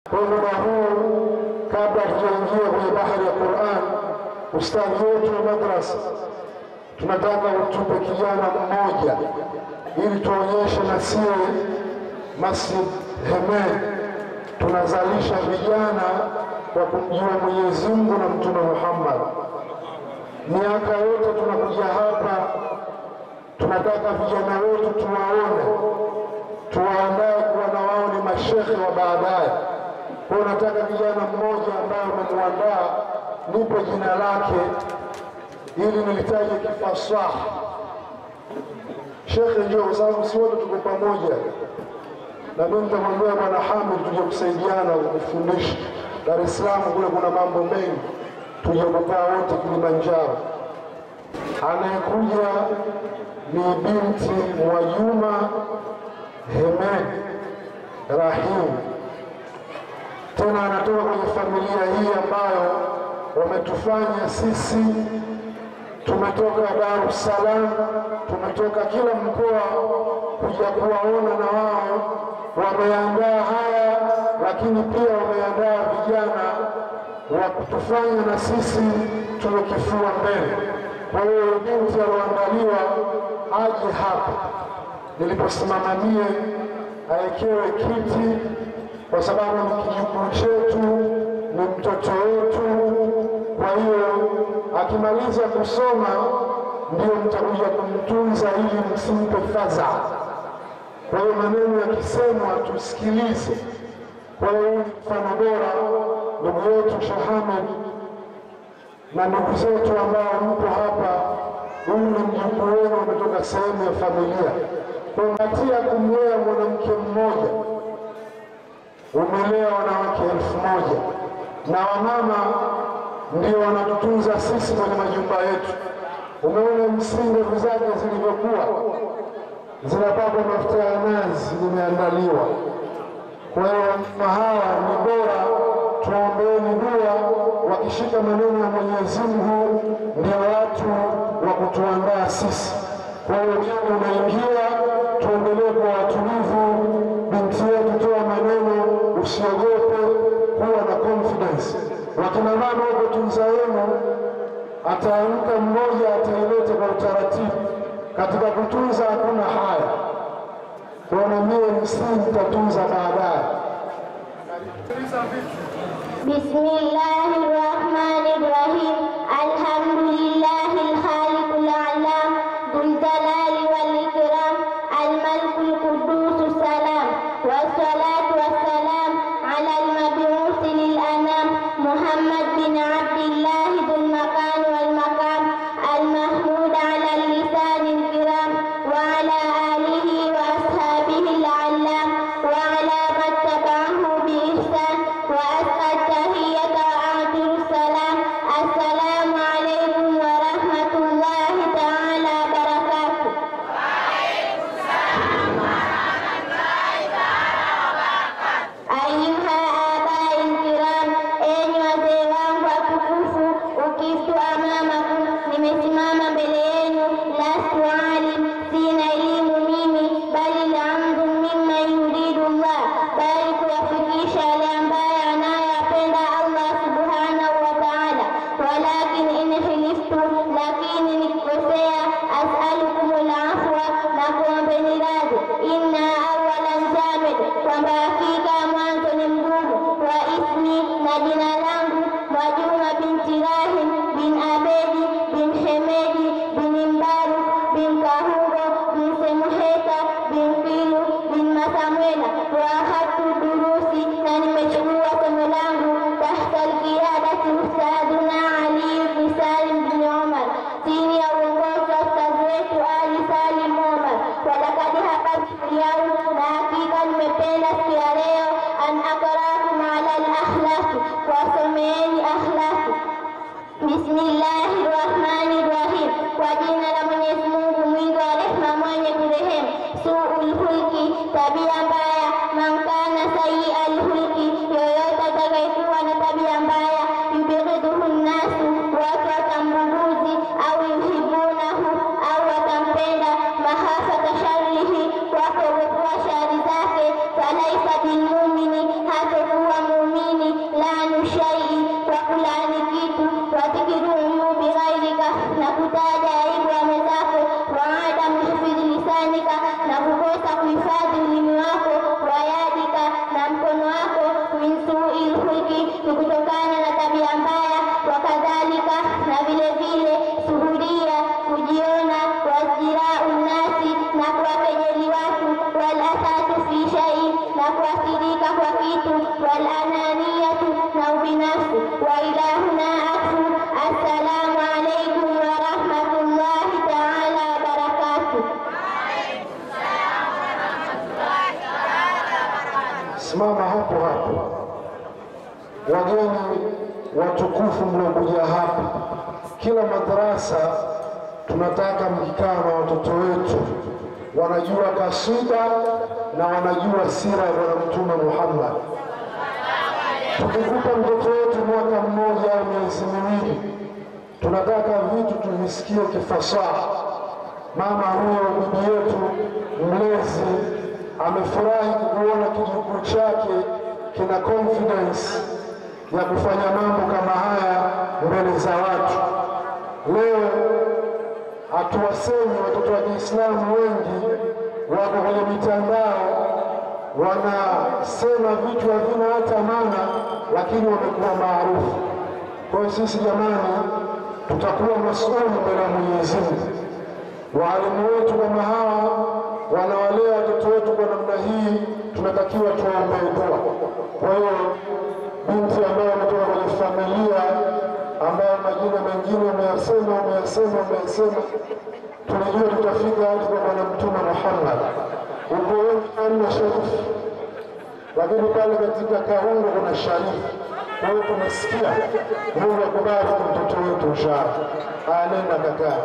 Kwa muda huu, kabla tujaingia kwenye bahari ya Qur'an, ustadhi wetu wa madrasa tunataka utupe kijana mmoja ili tuonyeshe na sisi Masjid Hemed tunazalisha vijana wa kumjua Mwenyezi Mungu na Mtume Muhammad. Miaka yote tunakuja hapa, tunataka vijana wetu tuwaone, tuwaandae kuwa na wao ni mashekhe wa baadaye. Kwa nataka kijana mmoja ambaye umemwandaa, nipe jina lake ili nilitaje kifasaha. Shekhe njoo, kwa sababu si wote tuko pamoja, na mimi nitamwambia Bwana Hamid tuje kusaidiana kufundisha. Dar es Salaam kule kuna mambo mengi, tuje kukaa wote Kilimanjaro. Anayekuja ni binti Mwajuma Hemed Rahim, tena anatoka kwenye familia hii ambayo wametufanya sisi tumetoka Dar es Salaam, tumetoka kila mkoa kuja kuwaona, na wao wameandaa haya, lakini pia wameandaa vijana wa kutufanya na sisi tuwe kifua mbele. Kwa hiyo binti alioandaliwa aje hapa niliposimama mie, aekewe kiti, kwa sababu ni kijukuu chetu, ni mtoto wetu. Kwa hiyo akimaliza kusoma ndio mtakuja kumtunza ili msimpe fadha. Kwa hiyo maneno yakisemwa tusikilize. Kwa hiyo mfano bora ndugu yetu Sheikh Hamid na ndugu zetu ambao mpo hapa, huyu ni mjukuu wenu, umetoka sehemu ya familia. Kwa hatia kumlea mwanamke mmoja, umelea wanawake 1000, na wamama ndio wanatutunza sisi kwenye majumba yetu. Umeona msingi zake zilivyokuwa zinapakwa mafuta ya nazi, zimeandaliwa. Kwa hiyo hawa ni bora tuombeeni dua, wakishika maneno ya Mwenyezi Mungu ndio watu wa kutuandaa sisi. Kwa hiyo unaingia, tuendelee kwa watulivu. Binti yetu, toa maneno, usiogope, kuwa na confidence. Wakina mama huko tunza yenu, ataamka mmoja atailete kwa utaratibu. Katika kutunza hakuna haya, kwa mie msingi tatunza baadaye. Bismillahirrahmanirrahim. Alhamdulillahil khaliqul a'lam, dhul jalali wal ikram, al malikul quddus salam, wassalatu wassalam ala al mab'uth lil anam, Muhammad bin Abdillah dhul makan wal maqam, al mahmud ala al lisan al kiram, wa ala alihi wa ashabihi al allam, wa ala man tabi'ahu bi ihsan, wa as'al tahiyyata wa a'tiru salam. Assalamu alaikum wa rahmatullahi ta'ala wa barakatuh. Wa alaikum salam wa rahmatullahi ta'ala wa barakatuh. Ayuha abai kiram, enyi wazee wangu watukufu, ukistu amamakum, nimesimama mbele yenu. Lastu alim, sina elimu mimi, bali alhamdu mimma yuridu Allah, bali kuyafikisha yale ambayo anayapenda Allah subhanahu wa ta'ala. Walakin in khiliftu, lakini nikikosea, as'alukumul afwa, na kuombeni radhi. Inna awalan jamid, kwamba hakika mwanzo ni mgumu. Wa ismi, na jina langu Mwajuma binti Rahim bin Abedi bin Hemedi bin Mbaru bin Kahungo bin Semuheta bin Filu bin Masamwela. Wa hatu durusi, na nimechukua somo langu tahta alqiyadati Ustaduna Ali bin Salim bin Omar, chini ya uongozi wa ustadhi wetu Ali Salim Omar. Walakad hababtu yau, na hakika nimependa siku ya leo, an akrakum ala al-akhlaqi, kuwasomeeni akhlaqi. Bismillahirrahmanirrahim, kwa jina la Mwenyezi Mungu mwingi wa rehema mwenye kurehemu. Suul hulki, tabia mbaya. Man kana sayyi'al hulki, yoyote atakayekuwa na tabia mbaya. Yubghiduhu nnasu, watu watambuguzi. Au yuhibbunahu, au watampenda. Mahafata sharrihi, kwa kuogopa shari zake. Falaisa bilmumini, hatakuwa والأنانية أو بنفس وإلى هنا أقصد. السلام عليكم ورحمة الله تعالى وبركاته. Simama hapo hapo. Wageni watukufu mliokuja hapa, kila madarasa tunataka mkikaa na watoto wetu wanajua kasida na wanajua sira ya Bwana Mtume Muhammad. Tukikupa mtoto wetu mwaka mmoja au miezi miwili, tunataka vitu tuvisikie kifasaha. Mama huyo bibi yetu mlezi amefurahi kuona kijukuu chake kina confidence ya kufanya mambo kama haya mbele za watu. Leo hatuwasemi watoto wa Kiislamu wengi wako kwenye mitandao wanasema vitu havina hata maana, lakini wamekuwa maarufu. Kwa hiyo sisi jamani, tutakuwa maswali mbele ya Mwenyezi Mungu. Walimu wetu kama hawa wanawalea watoto wetu kwa namna hii, tunatakiwa tuombe dua. Kwa hiyo binti ambayo ametoka kwenye familia ambayo majina mengine umeyasema, tunajua tutafika hadi kwa Bwana Mtume Muhammad. Uko wengi ana Sharifu, lakini pale katika Kahungu kuna Sharifu. Kwa hiyo tunasikia Mungu akubariki mtoto wetu inshallah. Nenda kakaa.